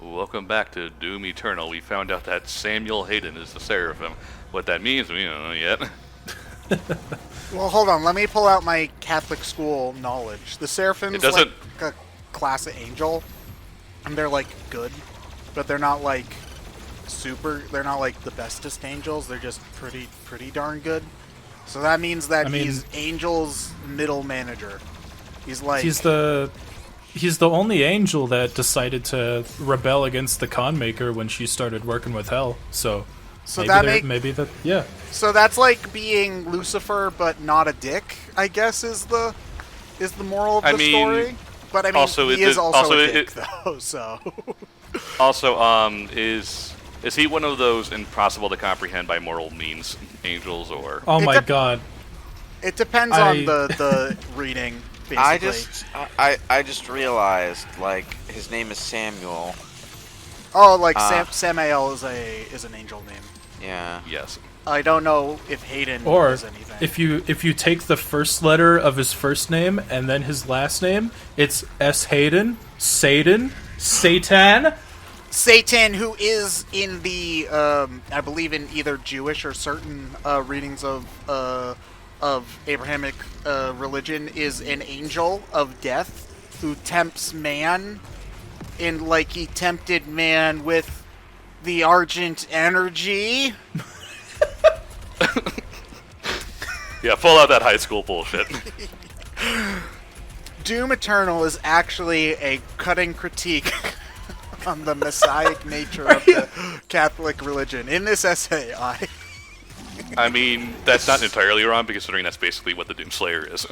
Welcome back to Doom Eternal. We found out that Samuel Hayden is the Seraphim. What that means, we don't know yet. Well, hold on. Let me pull out my Catholic school knowledge. The Seraphim's like a class of angel, and they're like good, but they're not like super. They're not like the bestest angels. They're just pretty darn good. So that means that he's Angel's middle manager. He's like he's the only angel that decided to rebel against the con maker when she started working with Hell. So maybe that yeah. So that's like being Lucifer, but not a dick, I guess, is the moral of the story. But I mean, he is also a dick, though. So also, is he one of those impossible to comprehend by mortal means angels, or? Oh my god! It depends on the reading. Basically. I just realized, like, his name is Samuel. Oh, like Samael is an angel name. Yeah. Yes. I don't know if Hayden or is anything. If you take the first letter of his first name and then his last name, it's S. Hayden, Satan, Satan, who is in the I believe in either Jewish or certain readings of Abrahamic religion, is an angel of death who tempts man, and like he tempted man with the Argent energy. Yeah, pull out that high school bullshit. Doom Eternal is actually a cutting critique on the messianic nature of the Catholic religion. In this essay, I mean, that's not entirely wrong, considering that's basically what the Doomslayer is.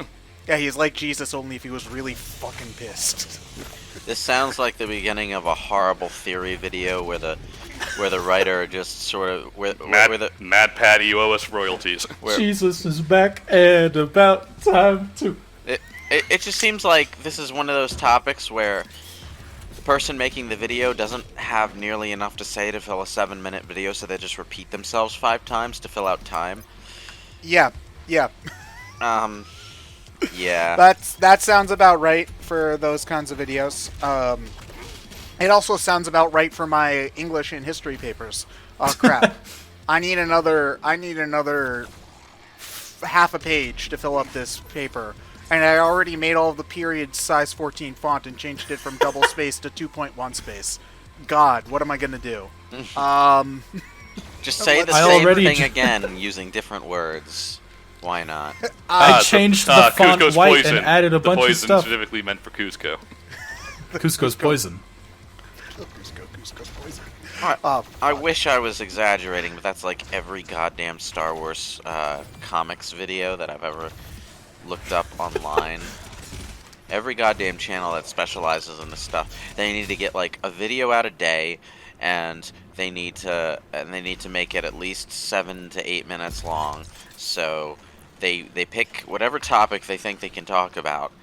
Yeah, he's like Jesus, only if he was really fucking pissed. This sounds like the beginning of a horrible theory video where the writer just sort of Mad Patty, you owe us royalties. Jesus is back and about time to. It just seems like this is one of those topics where the person making the video doesn't have nearly enough to say to fill a 7-minute video, so they just repeat themselves 5 times to fill out time. Yeah. Yeah. That sounds about right for those kinds of videos. It also sounds about right for my English and history papers. Oh crap! I need another half a page to fill up this paper, and I already made all of the period size 14 font and changed it from double space to 2.1 space. God, what am I gonna do? Just say the same thing again using different words. Why not? I changed the font Cusco's white poison. and added a bunch of poison stuff. Specifically meant for Cusco. Cusco's poison. Cusco's poison. I wish I was exaggerating, but that's like every goddamn Star Wars comics video that I've ever looked up online. Every goddamn channel that specializes in this stuff, they need to get like a video out a day, and they need to make it at least 7 to 8 minutes long. So they pick whatever topic they think they can talk about,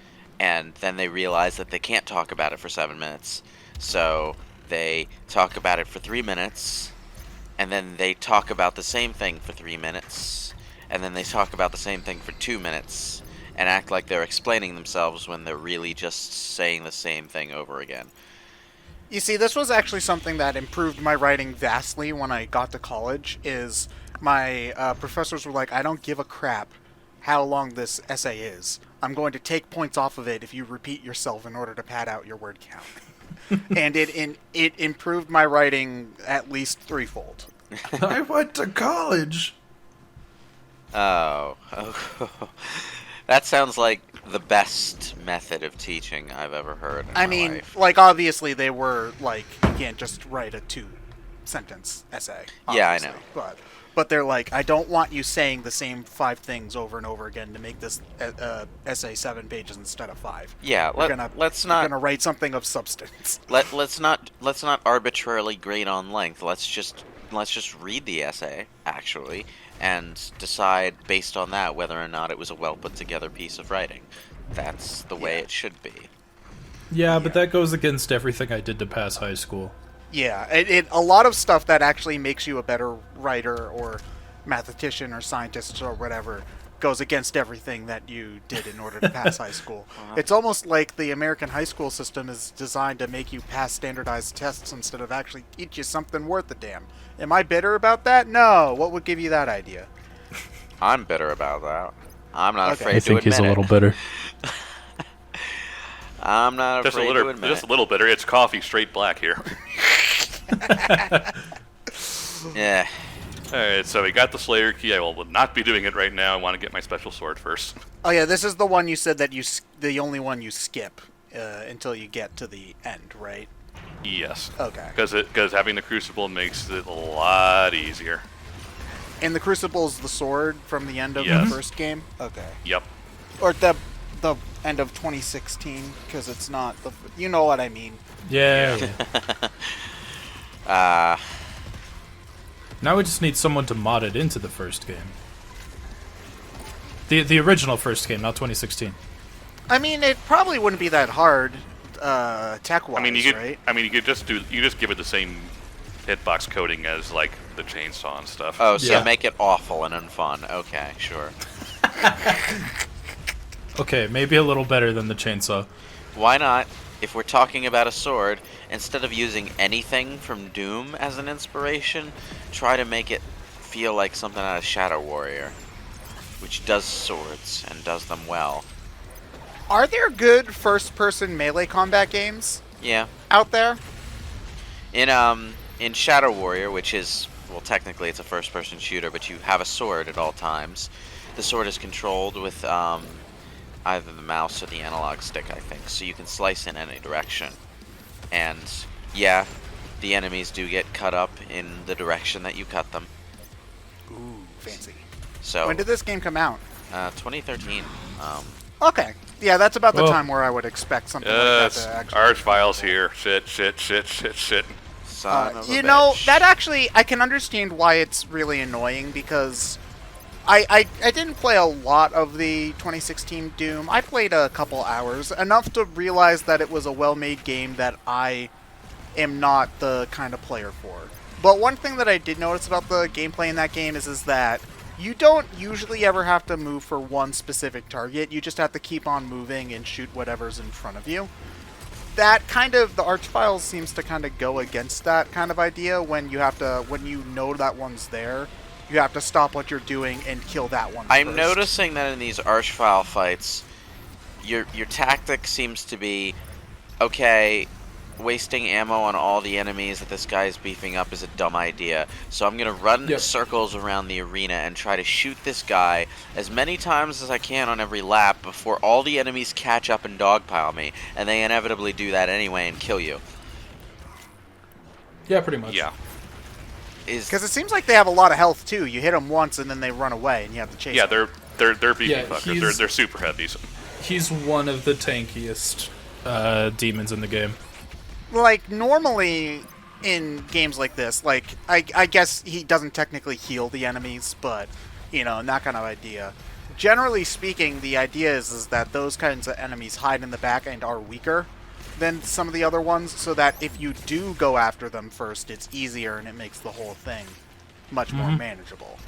and then they realize that they can't talk about it for 7 minutes. So they talk about it for 3 minutes, and then they talk about the same thing for 3 minutes, and then they talk about the same thing for 2 minutes, and act like they're explaining themselves when they're really just saying the same thing over again. You see, this was actually something that improved my writing vastly when I got to college, is my professors were like, I don't give a crap how long this essay is. I'm going to take points off of it if you repeat yourself in order to pad out your word count. And it improved my writing at least threefold. I went to college. Oh. That sounds like the best method of teaching I've ever heard in my life. Like, obviously they were like, you can't just write a 2-sentence essay. Yeah, I know. But they're like, I don't want you saying the same 5 things over and over again to make this essay 7 pages instead of 5. Yeah, let's not. We're gonna write something of substance. Let's not arbitrarily grade on length. Let's just read the essay actually and decide based on that whether or not it was a well put together piece of writing. That's the way it should be. Yeah, but that goes against everything I did to pass high school. Yeah, a lot of stuff that actually makes you a better writer or mathematician or scientist or whatever goes against everything that you did in order to pass high school. It's almost like the American high school system is designed to make you pass standardized tests instead of actually teach you something worth a damn. Am I bitter about that? No. What would give you that idea? I'm bitter about that. I'm not afraid to admit it. I think he's a little bitter. I'm not afraid to admit just a little bitter. It's coffee straight black here. Yeah. Alright, so we got the Slayer key. I will not be doing it right now. I want to get my special sword first. Oh yeah, this is the one you said that the only one you skip until you get to the end, right? Yes. Okay. Because having the Crucible makes it a lot easier. And the Crucible's the sword from the end of the first game? Okay. Yep. Or the end of 2016, because it's not the... You know what I mean. Yeah. Now we just need someone to mod it into the first game. The original first game, not 2016. I mean, it probably wouldn't be that hard, tech-wise, right? I mean, you just give it the same hitbox coding as like the chainsaw and stuff. Oh, so make it awful and unfun. Okay, sure. Okay, maybe a little better than the chainsaw. Why not? If we're talking about a sword, instead of using anything from Doom as an inspiration, try to make it feel like something out of Shadow Warrior, which does swords and does them well. Are there good first-person melee combat games? Yeah. Out there? In Shadow Warrior, which is, well, technically it's a first-person shooter, but you have a sword at all times. The sword is controlled with either the mouse or the analog stick, I think, so you can slice in any direction. And yeah, the enemies do get cut up in the direction that you cut them. Ooh, fancy. So when did this game come out? 2013. Okay. Yeah, that's about the time where I would expect something like that to actually... Archvile's here. Shit. Son of a you know, bitch. that actually, I can understand why it's really annoying, because I didn't play a lot of the 2016 Doom. I played a couple hours, enough to realize that it was a well-made game that I am not the kind of player for. But one thing that I did notice about the gameplay in that game is that you don't usually ever have to move for one specific target. You just have to keep on moving and shoot whatever's in front of you. That kind of, the Archviles seems to kind of go against that kind of idea when you have to, when you know that one's there, you have to stop what you're doing and kill that one I'm first. noticing that in these Archvile fights, your tactic seems to be, okay, wasting ammo on all the enemies that this guy is beefing up is a dumb idea. So I'm going to run circles around the arena and try to shoot this guy as many times as I can on every lap before all the enemies catch up and dogpile me. And they inevitably do that anyway and kill you. Yeah, pretty much. Yeah. Because it seems like they have a lot of health too. You hit them once and then they run away and you have to chase them. They're beefy fuckers. They're super heavies. He's one of the tankiest demons in the game. Like, normally in games like this, like, I guess he doesn't technically heal the enemies, but, you know, that kind of idea. Generally speaking, the idea is that those kinds of enemies hide in the back and are weaker than some of the other ones, so that if you do go after them first, it's easier and it makes the whole thing much more manageable.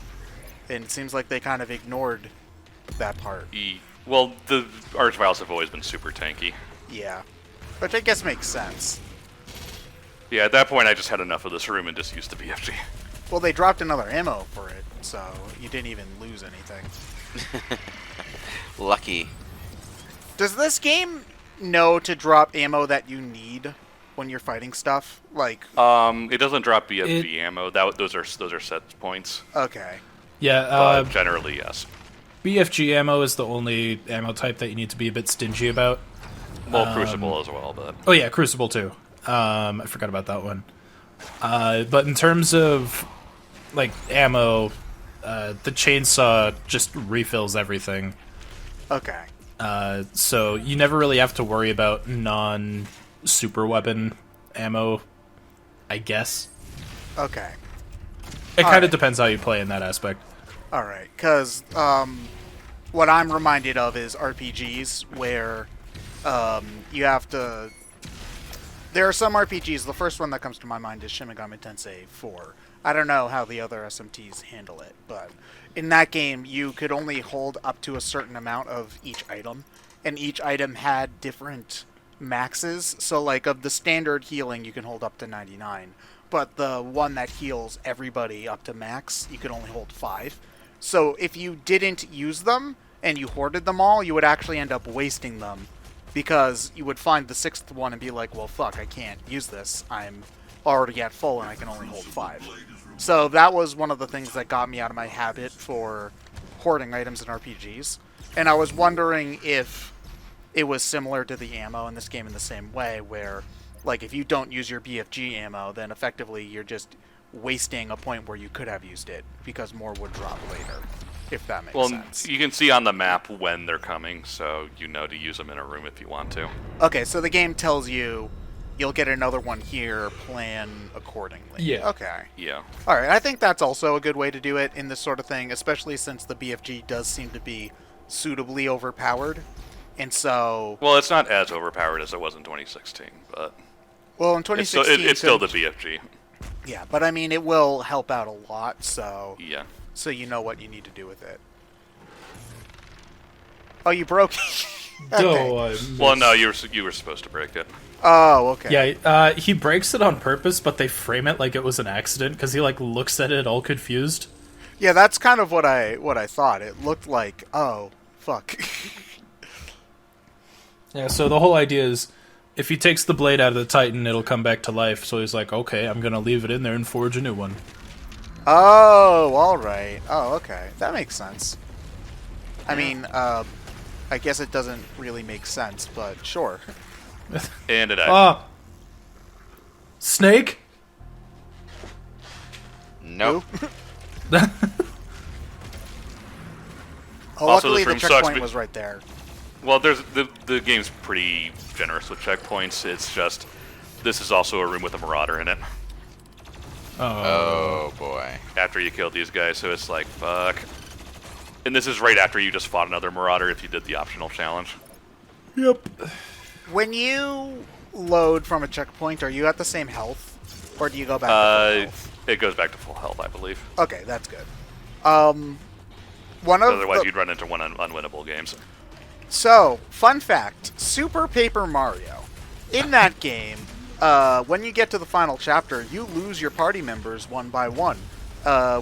And it seems like they kind of ignored that part. Well, the Archviles have always been super tanky. Yeah. Which I guess makes sense. Yeah, at that point I just had enough of this room and just used the BFG. Well, they dropped another ammo for it, so you didn't even lose anything. Lucky. Does this game know to drop ammo that you need when you're fighting stuff? Like, it doesn't drop BFG ammo. Those are set points. Okay. Yeah. Generally, yes. BFG ammo is the only ammo type that you need to be a bit stingy about. Well, Crucible as well, but... Oh yeah, Crucible too. I forgot about that one. But in terms of, like, ammo, the chainsaw just refills everything. Okay. So you never really have to worry about non-super weapon ammo, I guess. Okay. It kind of depends how you play in that aspect. Alright, because what I'm reminded of is RPGs where you have to... There are some RPGs. The first one that comes to my mind is Shin Megami Tensei 4. I don't know how the other SMTs handle it, but in that game, you could only hold up to a certain amount of each item, and each item had different maxes. So, like, of the standard healing, you can hold up to 99, but the one that heals everybody up to max, you can only hold 5. So if you didn't use them, and you hoarded them all, you would actually end up wasting them, because you would find the 6th one and be like, well, fuck, I can't use this. I'm already at full and I can only hold 5. So that was one of the things that got me out of my habit for hoarding items in RPGs. And I was wondering if it was similar to the ammo in this game in the same way, where, like, if you don't use your BFG ammo, then effectively you're just wasting a point where you could have used it, because more would drop later. If that makes sense. Well, you can see on the map when they're coming, so you know to use them in a room if you want to. Okay, so the game tells you you'll get another one here, plan accordingly. Yeah. Okay. Yeah. Alright, I think that's also a good way to do it in this sort of thing, especially since the BFG does seem to be suitably overpowered. And so... Well, it's not as overpowered as it was in 2016, but... Well, in 2016... It's still the BFG. Yeah, but I mean, it will help out a lot, so... Yeah. So you know what you need to do with it. Oh, you broke it. Okay. Well, no, you were supposed to break it. Oh, okay. Yeah, he breaks it on purpose, but they frame it like it was an accident because he like looks at it all confused. Yeah, that's kind of what I thought. It looked like, oh, fuck. Yeah, so the whole idea is if he takes the blade out of the Titan, it'll come back to life. So he's like, okay, I'm gonna leave it in there and forge a new one. Oh, alright. Oh, okay. That makes sense. I mean, I guess it doesn't really make sense, but sure. And it Snake? Nope. Oh, Also, luckily this the room checkpoint sucks, was right there. Well, there's the game's pretty generous with checkpoints. It's just this is also a room with a marauder in it. Oh boy. After you kill these guys, so it's like, fuck. And this is right after you just fought another marauder if you did the optional challenge. Yep. When you load from a checkpoint, are you at the same health? Or do you go back to full health? It goes back to full health, I believe. Okay, that's good. Otherwise you'd run into one unwinnable games. So, fun fact, Super Paper Mario. In that game, when you get to the final chapter, you lose your party members one by one,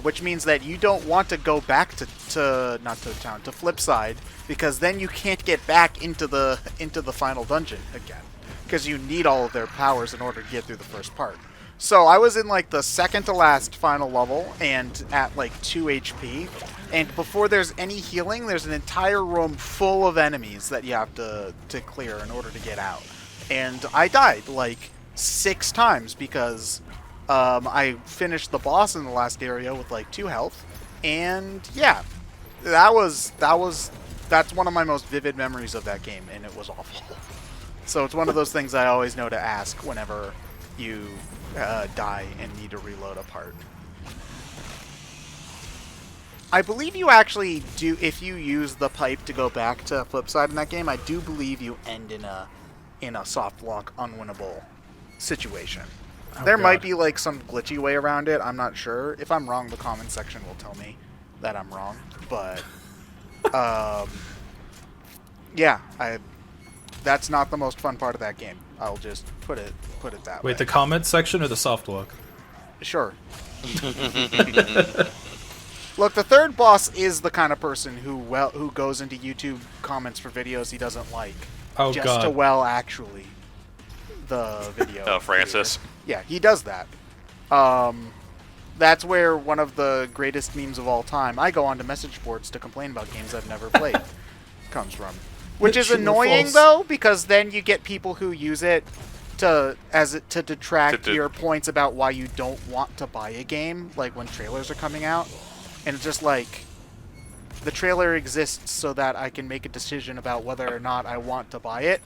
which means that you don't want to go back to Flipside, because then you can't get back into the final dungeon again, because you need all of their powers in order to get through the first part. So I was in like the second to last final level and at like 2 HP, and before there's any healing, there's an entire room full of enemies that you have to clear in order to get out. And I died like 6 times because I finished the boss in the last area with like 2 health, and yeah, that's one of my most vivid memories of that game, and it was awful. So it's one of those things I always know to ask whenever you die and need to reload a part. I believe you actually do, if you use the pipe to go back to Flipside in that game, I do believe you end in a soft lock unwinnable situation. There might be like some glitchy way around it, I'm not sure. If I'm wrong, the comment section will tell me that I'm wrong, but yeah, that's not the most fun part of that game. I'll just put it that way. Wait, the comment section or the soft lock? Sure. Look, the third boss is the kind of person who goes into YouTube comments for videos he doesn't like. Oh, just God. to actually the video. Oh, Francis. Yeah, he does that. That's where one of the greatest memes of all time, I go onto message boards to complain about games I've never played, comes from. Which is annoying, though, because then you get people who use it to detract your points about why you don't want to buy a game, like when trailers are coming out. And it's just like, the trailer exists so that I can make a decision about whether or not I want to buy it.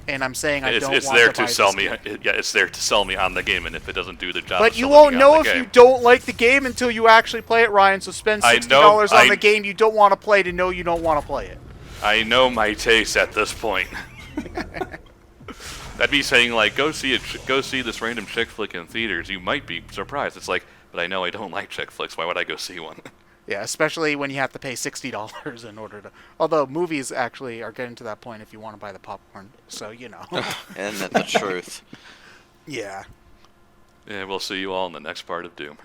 And I'm saying I don't want to buy this game. Yeah, it's there to sell me on the game, and if it doesn't do the job, but you won't know if you don't like the game until you actually play it, Ryan. So spend $60 on the game you don't want to play to know you don't want to play it. I know my taste at this point. That'd be saying like, go see this random chick flick in theaters. You might be surprised. It's like, but I know I don't like chick flicks. Why would I go see one? Yeah, especially when you have to pay $60 in order to. Although movies actually are getting to that point if you want to buy the popcorn. So you know. Isn't that the truth? Yeah. Yeah, we'll see you all in the next part of Doom.